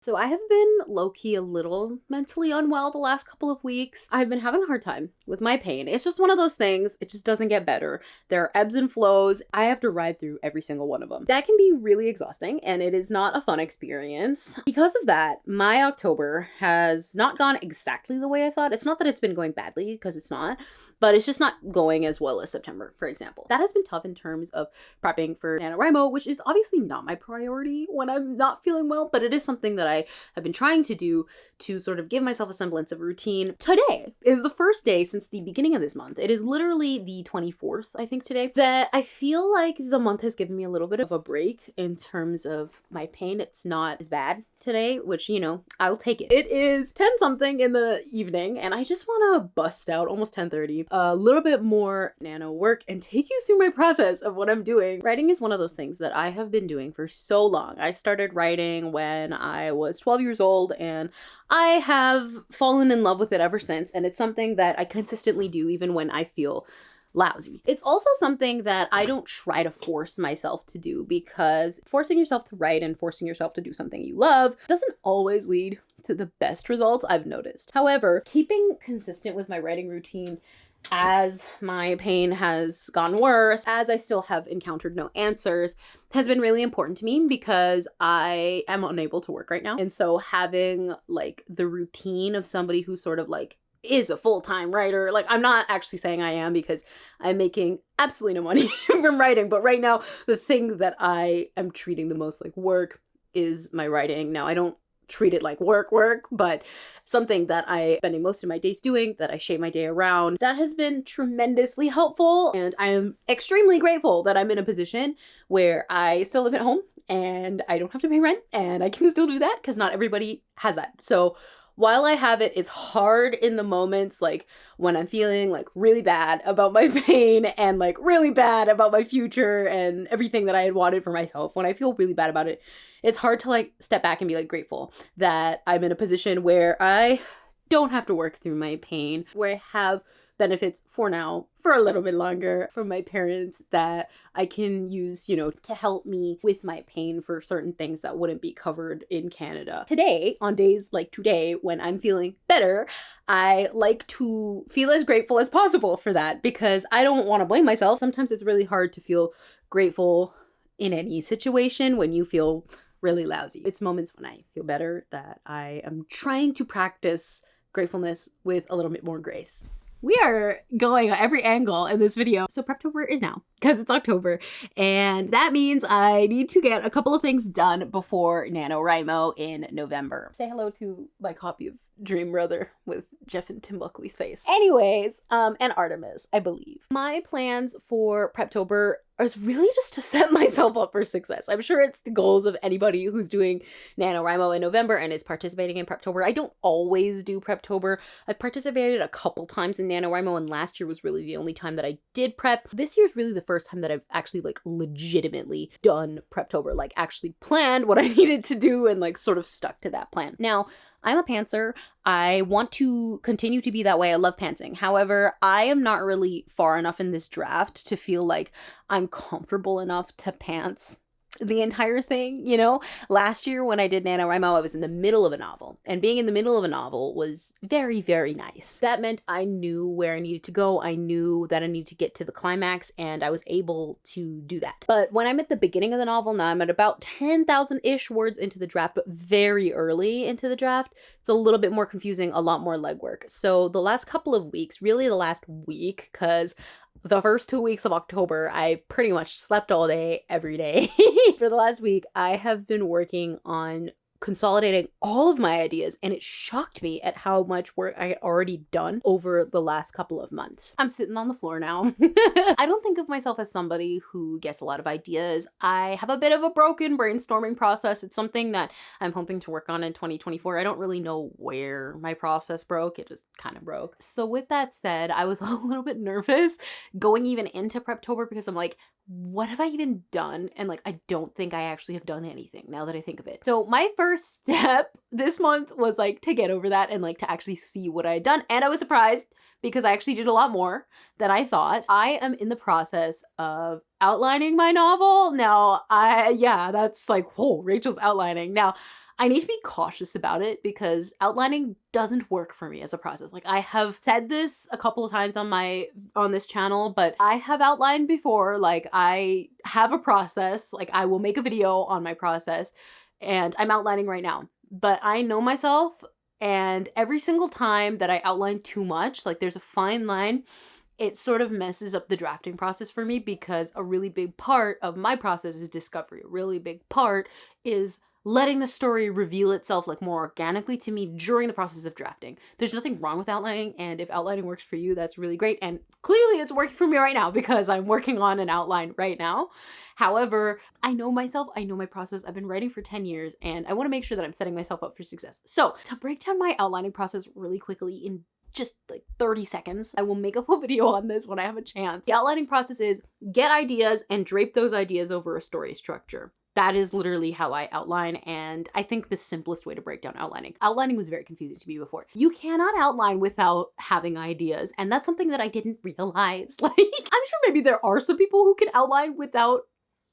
So I have been low-key a little mentally unwell the last couple of weeks. I've been having a hard time with my pain. It's just one of those things. It just doesn't get better. There are ebbs and flows. I have to ride through every single one of them. That can be really exhausting, and it is not a fun experience. Because of that, my October has not gone exactly the way I thought. It's not that it's been going badly, because it's not, but it's just not going as well as September, for example. That has been tough in terms of prepping for NaNoWriMo, which is obviously not my priority when I'm not feeling well, but it is something that I have been trying to do to sort of give myself a semblance of routine. Today is the first day since the beginning of this month. It is literally the 24th, I think today, that I feel like the month has given me a little bit of a break in terms of my pain. It's not as bad today, which, you know, I'll take it. It is 10 something in the evening, and I just want to bust out, almost 10:30, a little bit more nano work and take you through my process of what I'm doing. Writing is one of those things that I have been doing for so long. I started writing when I was 12 years old, and I have fallen in love with it ever since, and it's something that I consistently do even when I feel lousy. It's also something that I don't try to force myself to do, because forcing yourself to write and forcing yourself to do something you love doesn't always lead to the best results, I've noticed. However, keeping consistent with my writing routine as my pain has gotten worse, as I still have encountered no answers, has been really important to me because I am unable to work right now. And so having like the routine of somebody who sort of like is a full-time writer, like I'm not actually saying I am because I'm making absolutely no money from writing, but right now the thing that I am treating the most like work is my writing. Now I don't treat it like work, but something that I spending most of my days doing, that I shape my day around, that has been tremendously helpful. And I am extremely grateful that I'm in a position where I still live at home and I don't have to pay rent, and I can still do that because not everybody has that. So while I have it, it's hard in the moments like when I'm feeling like really bad about my pain and like really bad about my future and everything that I had wanted for myself. When I feel really bad about it, it's hard to like step back and be like grateful that I'm in a position where I don't have to work through my pain, where I have benefits for now, for a little bit longer, from my parents that I can use, you know, to help me with my pain for certain things that wouldn't be covered in Canada. Today, on days like today, when I'm feeling better, I like to feel as grateful as possible for that because I don't want to blame myself. Sometimes it's really hard to feel grateful in any situation when you feel really lousy. It's moments when I feel better that I am trying to practice gratefulness with a little bit more grace. We are going on every angle in this video. So Preptober is now, because it's October, and that means I need to get a couple of things done before NaNoWriMo in November. Say hello to my copy of Dream Brother with Jeff and Tim Buckley's face. Anyways, and Artemis, I believe. My plans for Preptober is really just to set myself up for success. I'm sure it's the goals of anybody who's doing NaNoWriMo in November and is participating in Preptober. I don't always do Preptober. I've participated a couple times in NaNoWriMo, and last year was really the only time that I did prep. This year's really the first time that I've actually like legitimately done Preptober, like actually planned what I needed to do and like sort of stuck to that plan. Now, I'm a pantser. I want to continue to be that way. I love pantsing. However, I am not really far enough in this draft to feel like I'm comfortable enough to pants the entire thing, you know? Last year when I did NaNoWriMo, I was in the middle of a novel, and being in the middle of a novel was very, very nice. That meant I knew where I needed to go. I knew that I needed to get to the climax, and I was able to do that. But when I'm at the beginning of the novel, now I'm at about 10,000-ish words into the draft, but very early into the draft, it's a little bit more confusing, a lot more legwork. So the last couple of weeks, really the last week, because the first 2 weeks of October, I pretty much slept all day, every day. For the last week, I have been working on consolidating all of my ideas, and it shocked me at how much work I had already done over the last couple of months. I'm sitting on the floor now. I don't think of myself as somebody who gets a lot of ideas. I have a bit of a broken brainstorming process. It's something that I'm hoping to work on in 2024. I don't really know where my process broke. It just kind of broke. So with that said, I was a little bit nervous going even into Preptober because I'm like, what have I even done? And like, I don't think I actually have done anything now that I think of it. So my first step this month was like to get over that and like to actually see what I had done. And I was surprised because I actually did a lot more than I thought. I am in the process of outlining my novel. Now, that's like, whoa, Rachel's outlining. Now, I need to be cautious about it because outlining doesn't work for me as a process. Like, I have said this a couple of times on this channel, but I have outlined before. Like, I have a process, like I will make a video on my process and I'm outlining right now, but I know myself, and every single time that I outline too much, like there's a fine line, it sort of messes up the drafting process for me because a really big part of my process is discovery. A really big part is letting the story reveal itself like more organically to me during the process of drafting. There's nothing wrong with outlining, and if outlining works for you, that's really great. And clearly it's working for me right now because I'm working on an outline right now. However, I know myself, I know my process. I've been writing for 10 years and I want to make sure that I'm setting myself up for success. So to break down my outlining process really quickly in just like 30 seconds. I will make a full video on this when I have a chance. The outlining process is get ideas and drape those ideas over a story structure. That is literally how I outline, and I think the simplest way to break down outlining. Outlining was very confusing to me before. You cannot outline without having ideas, and that's something that I didn't realize. Like, I'm sure maybe there are some people who can outline without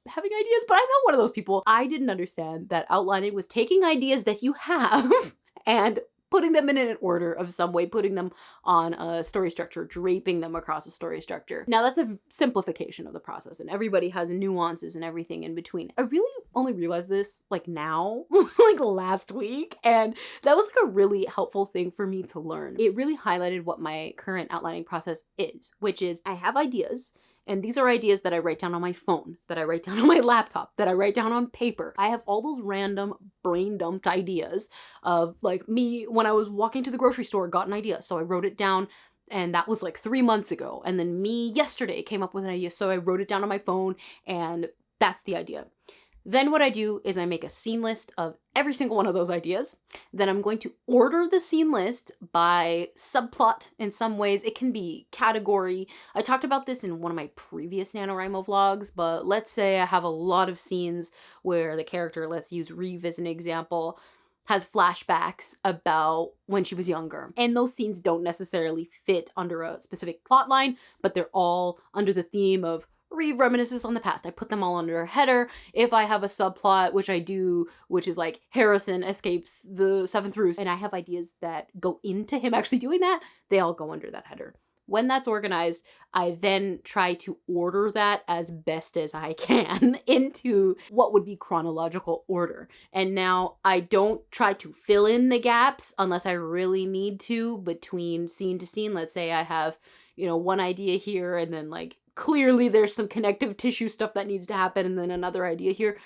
having ideas, but I'm not one of those people. I didn't understand that outlining was taking ideas that you have and putting them in an order of some way, putting them on a story structure, draping them across a story structure. Now that's a simplification of the process, and everybody has nuances and everything in between. I really only realized this like now, like last week, and that was like a really helpful thing for me to learn. It really highlighted what my current outlining process is, which is I have ideas. And these are ideas that I write down on my phone, that I write down on my laptop, that I write down on paper. I have all those random brain dumped ideas of like me when I was walking to the grocery store, got an idea. So I wrote it down, and that was like 3 months ago. And then me yesterday came up with an idea. So I wrote it down on my phone, and that's the idea. Then what I do is I make a scene list of every single one of those ideas. Then I'm going to order the scene list by subplot in some ways. It can be category. I talked about this in one of my previous NaNoWriMo vlogs, but let's say I have a lot of scenes where the character, let's use Reeve as an example, has flashbacks about when she was younger. And those scenes don't necessarily fit under a specific plot line, but they're all under the theme of Reeve reminisces on the past. I put them all under a header. If I have a subplot, which I do, which is like Harrison escapes the seventh roost, and I have ideas that go into him actually doing that, they all go under that header. When that's organized, I then try to order that as best as I can into what would be chronological order. And now I don't try to fill in the gaps unless I really need to between scene to scene. Let's say I have, one idea here, and then like clearly there's some connective tissue stuff that needs to happen, and then another idea here.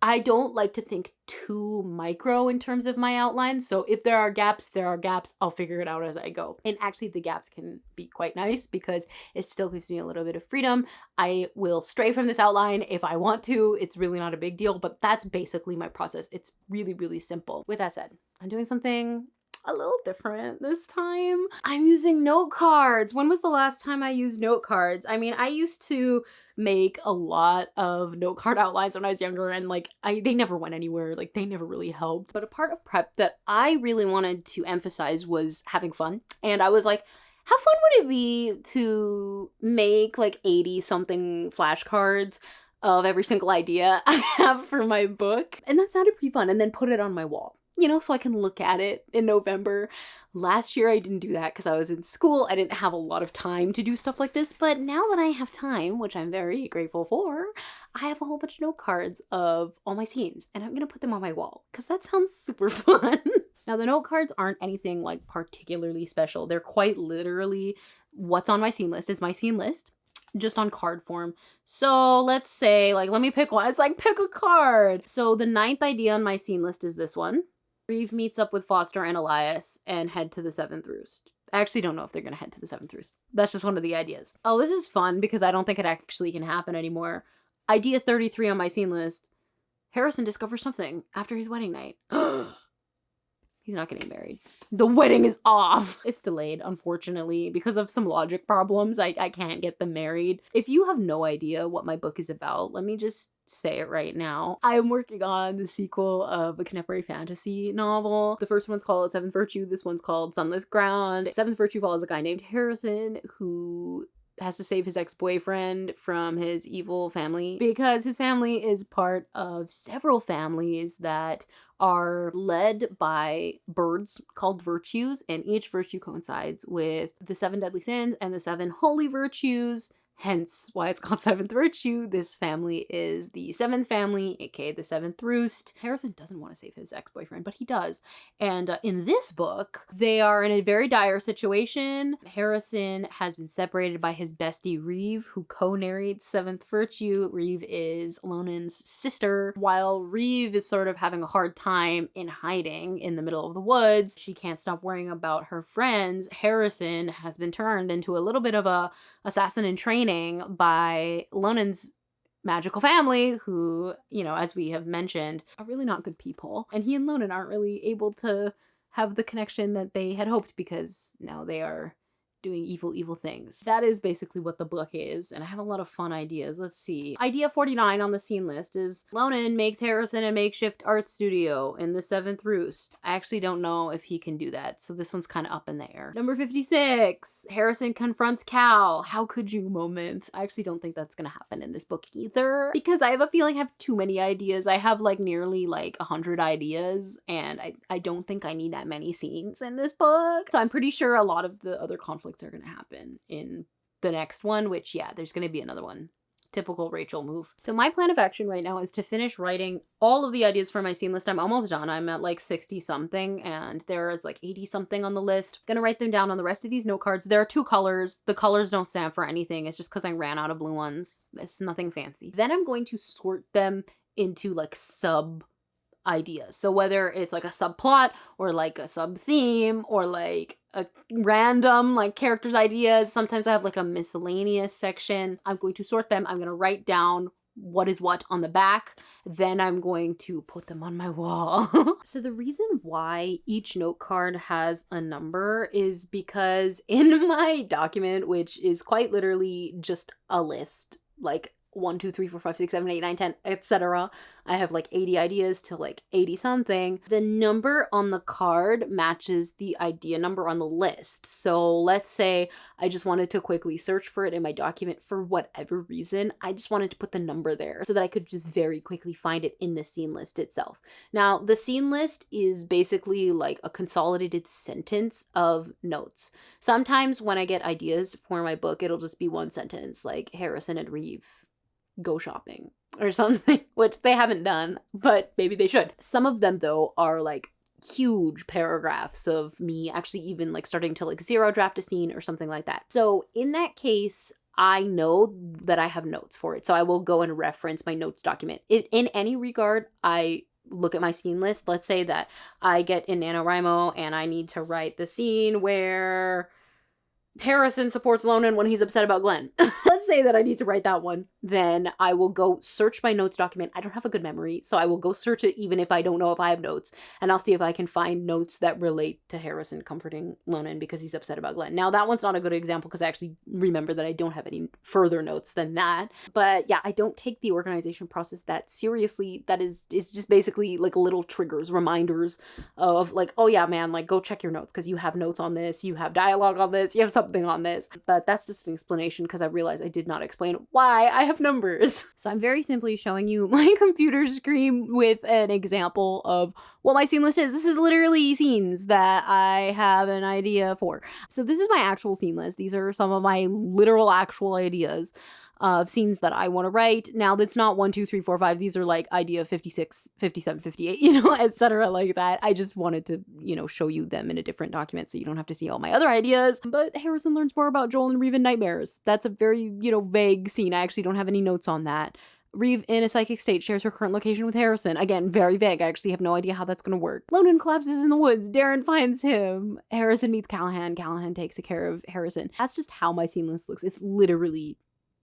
I don't like to think too micro in terms of my outline. So if there are gaps, there are gaps. I'll figure it out as I go. And actually the gaps can be quite nice because it still gives me a little bit of freedom. I will stray from this outline if I want to. It's really not a big deal, but that's basically my process. It's really, really simple. With that said, I'm doing something a little different this time. I'm using note cards. When was the last time I used note cards? I mean, I used to make a lot of note card outlines when I was younger, and like they never went anywhere. Like they never really helped. But a part of prep that I really wanted to emphasize was having fun. And I was like, how fun would it be to make like 80 something flashcards of every single idea I have for my book? And that sounded pretty fun. And then put it on my wall, so I can look at it in November. Last year I didn't do that because I was in school. I didn't have a lot of time to do stuff like this, but now that I have time, which I'm very grateful for, I have a whole bunch of note cards of all my scenes, and I'm gonna put them on my wall because that sounds super fun. Now the note cards aren't anything like particularly special. They're quite literally what's on my scene list. It's my scene list, just on card form. So let's say, like, let me pick one. It's like, pick a card. So the 9th idea on my scene list is this one. Reeve meets up with Foster and Elias and head to the 7th roost. I actually don't know if they're going to head to the 7th roost. That's just one of the ideas. Oh, this is fun because I don't think it actually can happen anymore. Idea 33 on my scene list. Harrison discovers something after his wedding night. He's not getting married. The wedding is off. It's delayed, unfortunately, because of some logic problems. I can't get them married. If you have no idea what my book is about, let me just say it right now. I'm working on the sequel of a contemporary fantasy novel. The first one's called Seventh Virtue. This one's called Sunless Ground. Seventh Virtue follows a guy named Harrison who has to save his ex-boyfriend from his evil family because his family is part of several families that are led by birds called virtues, and each virtue coincides with the 7 deadly sins and the 7 holy virtues. Hence why it's called Seventh Virtue. This family is the 7th family, aka the 7th roost. Harrison doesn't want to save his ex-boyfriend, but he does. And in this book, they are in a very dire situation. Harrison has been separated by his bestie Reeve, who co-narrates 7th Virtue. Reeve is Lonan's sister. While Reeve is sort of having a hard time in hiding in the middle of the woods, she can't stop worrying about her friends. Harrison has been turned into a little bit of a assassin in training by Lonan's magical family, who, you know, as we have mentioned, are really not good people. And he and Lonan aren't really able to have the connection that they had hoped, because now they are doing evil things. That is basically what the book is, and I have a lot of fun ideas. Let's see. Idea 49 on the scene list is Lonan makes Harrison a makeshift art studio in the 7th roost. I actually don't know if he can do that, so this one's kind of up in the air. Number 56, Harrison confronts Cal. How could you moment? I actually don't think that's gonna happen in this book either, because I have a feeling I have too many ideas. I have like nearly like 100 ideas, and I don't think I need that many scenes in this book. So I'm pretty sure a lot of the other conflicts are going to happen in the next one, which, yeah, there's going to be another one. Typical Rachel move. So my plan of action right now is to finish writing all of the ideas for my scene list. I'm almost done. I'm at like 60 something, and there is like 80 something on the list. I'm gonna write them down on the rest of these note cards. There are 2 colors. The colors don't stand for anything. It's just because I ran out of blue ones. It's nothing fancy. Then I'm going to sort them into like sub ideas. So whether it's like a subplot or like a sub theme or like a random like characters ideas, sometimes I have like a miscellaneous section. I'm going to sort them. I'm going to write down what is what on the back. Then I'm going to put them on my wall. So the reason why each note card has a number is because in my document, which is quite literally just a list, like 1, 2, 3, 4, 5, 6, 7, 8, 9, 10, etc. I have like 80 ideas to like 80 something. The number on the card matches the idea number on the list. So let's say I just wanted to quickly search for it in my document for whatever reason. I just wanted to put the number there so that I could just very quickly find it in the scene list itself. Now, the scene list is basically like a consolidated sentence of notes. Sometimes when I get ideas for my book, it'll just be one sentence, like Harrison and Reeve go shopping or something, which they haven't done, but maybe they should. Some of them though are like huge paragraphs of me actually even like starting to like zero draft a scene or something like that. So in that case, I know that I have notes for it. So I will go and reference my notes document. In any regard, I look at my scene list. Let's say that I get in NaNoWriMo and I need to write the scene where Harrison supports Lonan when he's upset about Glenn. Let's say that I need to write that one. Then I will go search my notes document. I don't have a good memory, so I will go search it even if I don't know if I have notes. And I'll see if I can find notes that relate to Harrison comforting Lonan because he's upset about Glenn. Now, that one's not a good example because I actually remember that I don't have any further notes than that. But yeah, I don't take the organization process that seriously. That is just basically like little triggers, reminders of like, oh yeah, man, like go check your notes because you have notes on this, you have dialogue on this, you have something on this. But that's just an explanation because I realized I did not explain why I have numbers. So I'm very simply showing you my computer screen with an example of what my scene list is. This is literally scenes that I have an idea for. So this is my actual scene list. These are some of my literal actual ideas of scenes that I want to write. Now, that's not 1, 2, 3, 4, 5. These are like idea 56, 57, 58, etc. like that. I just wanted to, show you them in a different document so you don't have to see all my other ideas. But Harrison learns more about Joel and Reeve in nightmares. That's a very, vague scene. I actually don't have any notes on that. Reeve, in a psychic state, shares her current location with Harrison. Again, very vague. I actually have no idea how that's going to work. Lonan collapses in the woods. Darren finds him. Harrison meets Callahan. Callahan takes care of Harrison. That's just how my scene list looks. It's literally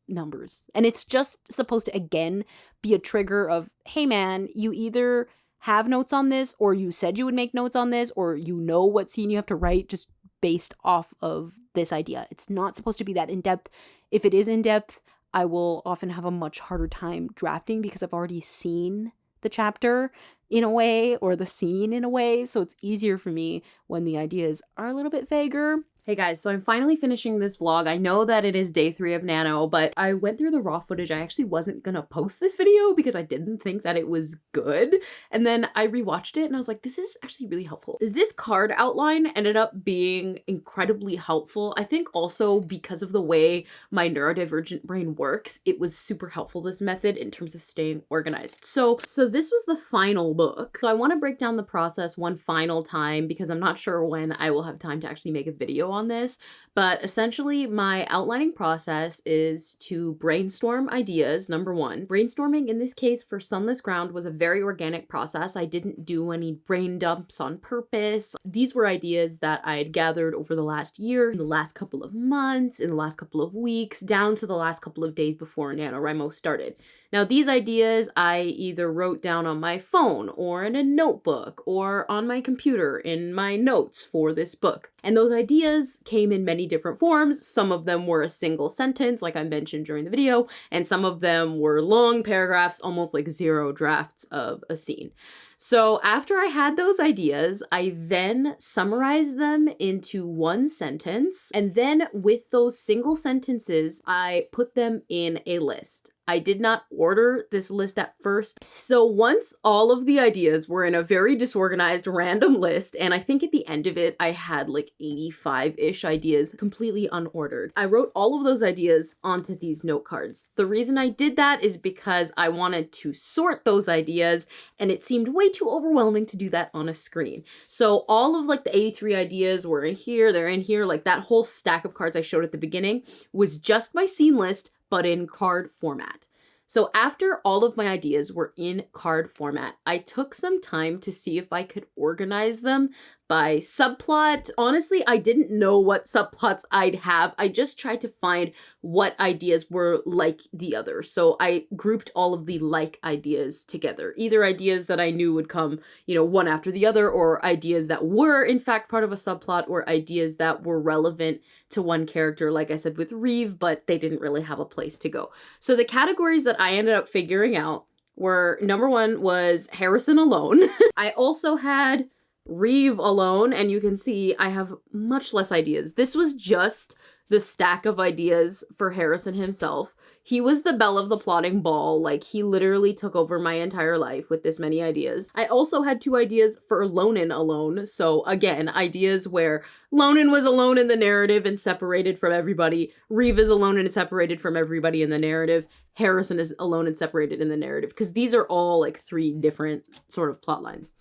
numbers. And it's just supposed to, again, be a trigger of, hey man, you either have notes on this, or you said you would make notes on this, or you know what scene you have to write just based off of this idea. It's not supposed to be that in-depth. If it is in-depth, I will often have a much harder time drafting because I've already seen the chapter in a way or the scene in a way. So it's easier for me when the ideas are a little bit vaguer. Hey guys, so I'm finally finishing this vlog. I know that it is day 3 of Nano, but I went through the raw footage. I actually wasn't gonna post this video because I didn't think that it was good. And then I rewatched it and I was like, this is actually really helpful. This card outline ended up being incredibly helpful. I think also because of the way my neurodivergent brain works, it was super helpful, this method, in terms of staying organized. So this was the final book. So I want to break down the process one final time because I'm not sure when I will have time to actually make a video on this, but essentially my outlining process is to brainstorm ideas. Number one, brainstorming in this case for Sunless Ground was a very organic process. I didn't do any brain dumps on purpose. These were ideas that I had gathered over the last year, in the last couple of months, in the last couple of weeks, down to the last couple of days before NaNoWriMo started. Now, these ideas I either wrote down on my phone or in a notebook or on my computer in my notes for this book. And those ideas came in many different forms. Some of them were a single sentence, like I mentioned during the video, and some of them were long paragraphs, almost like 0 drafts of a scene. So after I had those ideas, I then summarized them into one sentence. And then with those single sentences, I put them in a list. I did not order this list at first. So once all of the ideas were in a very disorganized random list, and I think at the end of it, I had like 85-ish ideas completely unordered. I wrote all of those ideas onto these note cards. The reason I did that is because I wanted to sort those ideas, and it seemed way too overwhelming to do that on a screen. So all of like the 83 ideas were in here, they're in here, like that whole stack of cards I showed at the beginning was just my scene list, but in card format. So after all of my ideas were in card format, I took some time to see if I could organize them by subplot. Honestly, I didn't know what subplots I'd have. I just tried to find what ideas were like the other. So I grouped all of the like ideas together, either ideas that I knew would come, one after the other, or ideas that were in fact part of a subplot, or ideas that were relevant to one character, like I said with Reeve, but they didn't really have a place to go. So the categories that I ended up figuring out were, number one was Harrison alone. I also had Reeve alone, and you can see I have much less ideas. This was just the stack of ideas for Harrison himself. He was the belle of the plotting ball. Like, he literally took over my entire life with this many ideas. I also had 2 ideas for Lonan alone. So again, ideas where Lonan was alone in the narrative and separated from everybody. Reeve is alone and separated from everybody in the narrative. Harrison is alone and separated in the narrative, because these are all like 3 different sort of plot lines.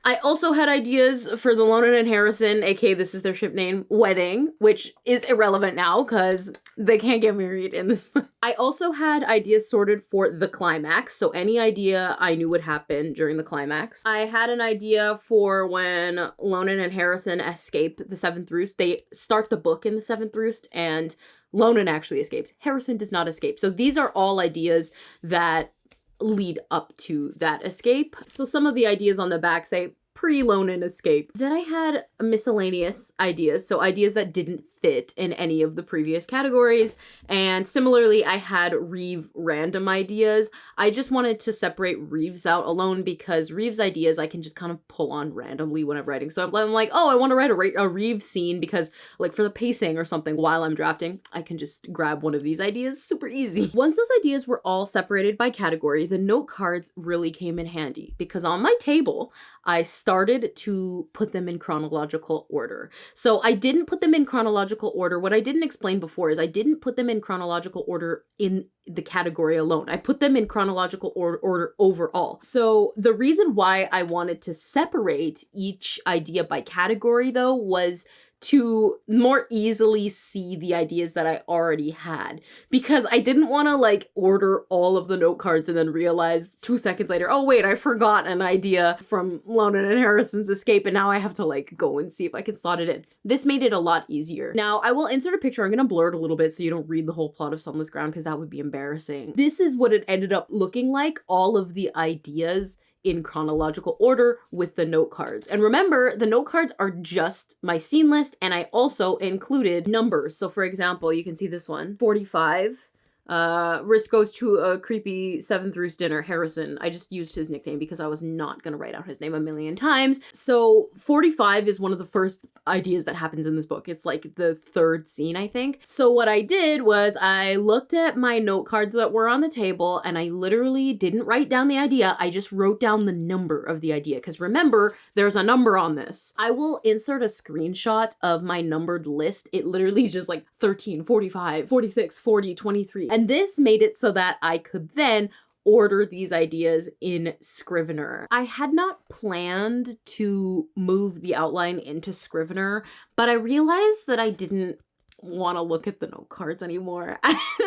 I also had ideas for the Lonan and Harrison, aka this is their ship name, wedding, which is irrelevant now because they can't get married in this one. I also had ideas sorted for the climax, so any idea I knew would happen during the climax. I had an idea for when Lonan and Harrison escape the 7th Roost. They start the book in the 7th Roost, and Lonan actually escapes. Harrison does not escape. So these are all ideas that lead up to that escape. So some of the ideas on the back say pre-Lonan escape. Then I had miscellaneous ideas, so ideas that didn't fit in any of the previous categories. And similarly, I had Reeve random ideas. I just wanted to separate Reeve's out alone because Reeve's ideas I can just kind of pull on randomly when I'm writing. So I'm like, oh, I want to write a Reeve scene because, like, for the pacing or something while I'm drafting, I can just grab one of these ideas super easy. Once those ideas were all separated by category, the note cards really came in handy because on my table, I started to put them in chronological order. So I didn't put them in chronological order. What I didn't explain before is I didn't put them in chronological order in the category alone. I put them in chronological order overall. So the reason why I wanted to separate each idea by category, though, was to more easily see the ideas that I already had, because I didn't want to like order all of the note cards and then realize 2 seconds later, oh wait, I forgot an idea from Lonan and Harrison's escape, and now I have to like go and see if I can slot it in. This made it a lot easier. Now I will insert a picture. I'm going to blur it a little bit so you don't read the whole plot of Sunless Ground because that would be embarrassing. This is what it ended up looking like, all of the ideas in chronological order with the note cards. And remember, the note cards are just my scene list, and I also included numbers. So for example, you can see this one, 45, Risk goes to a creepy 7th Roost dinner, Harrison. I just used his nickname because I was not going to write out his name a million times. So 45 is one of the first ideas that happens in this book. It's like the 3rd scene, I think. So what I did was I looked at my note cards that were on the table and I literally didn't write down the idea. I just wrote down the number of the idea because remember, there's a number on this. I will insert a screenshot of my numbered list. It literally is just like 13, 45, 46, 40, 23. And this made it so that I could then order these ideas in Scrivener. I had not planned to move the outline into Scrivener, but I realized that I didn't want to look at the note cards anymore.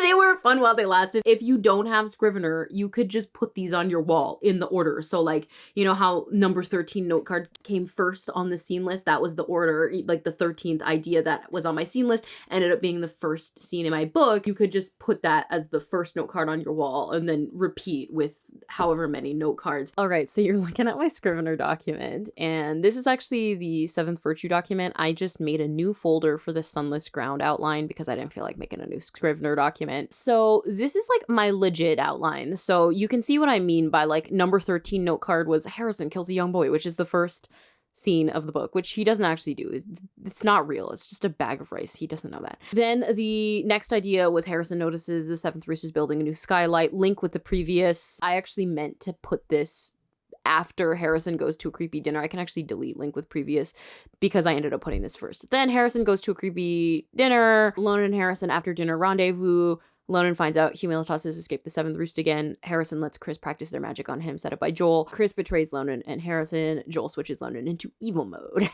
They were fun while they lasted. If you don't have Scrivener, you could just put these on your wall in the order. So like, you know how number 13 note card came first on the scene list? That was the order, like the 13th idea that was on my scene list ended up being the first scene in my book. You could just put that as the first note card on your wall and then repeat with however many note cards. All right, so you're looking at my Scrivener document, and this is actually the 7th Virtue document. I just made a new folder for the Sunless Ground outline because I didn't feel like making a new Scrivener document. So this is like my legit outline. So you can see what I mean by like number 13 note card was Harrison kills a young boy, which is the first scene of the book, which he doesn't actually do. It's not real. It's just a bag of rice. He doesn't know that. Then the next idea was Harrison notices the 7th Roost is building a new skylight, link with the previous. I actually meant to put this after Harrison goes to a creepy dinner. I can actually delete link with previous because I ended up putting this first. Then Harrison goes to a creepy dinner. Lonan and Harrison after dinner rendezvous. Lonan finds out Humilitas has escaped the 7th Roost again. Harrison lets Chris practice their magic on him, set up by Joel. Chris betrays Lonan and Harrison. Joel switches Lonan into evil mode.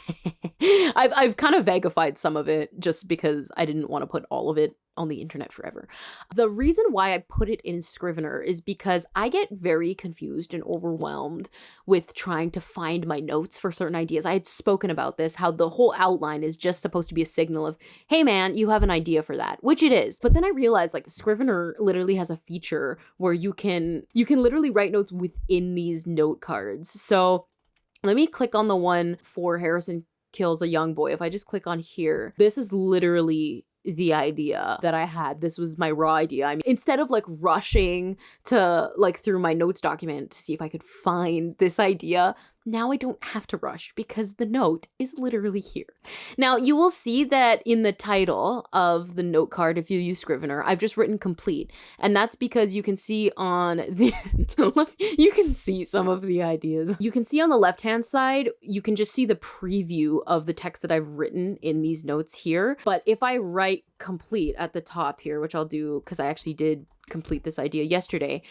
I've kind of vagified some of it just because I didn't want to put all of it on the internet forever. The reason why I put it in Scrivener is because I get very confused and overwhelmed with trying to find my notes for certain ideas. I had spoken about this, how the whole outline is just supposed to be a signal of, hey man, you have an idea for that, which it is. But then I realized like Scrivener literally has a feature where you can literally write notes within these note cards. So let me click on the one for Harrison kills a young boy. If I just click on here, this is literally the idea that I had. This was my raw idea. I mean, instead of like rushing to like through my notes document to see if I could find this idea, now I don't have to rush because the note is literally here. Now you will see that in the title of the note card, if you use Scrivener, I've just written complete. And that's because you can see on the, you can see some of the ideas. You can see on the left-hand side, you can just see the preview of the text that I've written in these notes here. But if I write complete at the top here, which I'll do because I actually did complete this idea yesterday,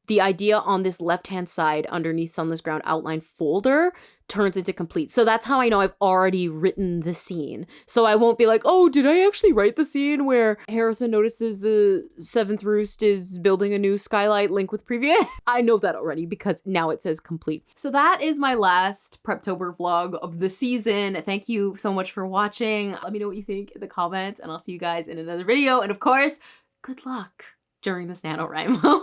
the idea on this left-hand side underneath Sunless Ground outline folder turns into complete. So that's how I know I've already written the scene. So I won't be like, oh, did I actually write the scene where Harrison notices the 7th Roost is building a new skylight, link with previous? I know that already because now it says complete. So that is my last Preptober vlog of the season. Thank you so much for watching. Let me know what you think in the comments and I'll see you guys in another video. And of course, good luck during this NaNoWriMo.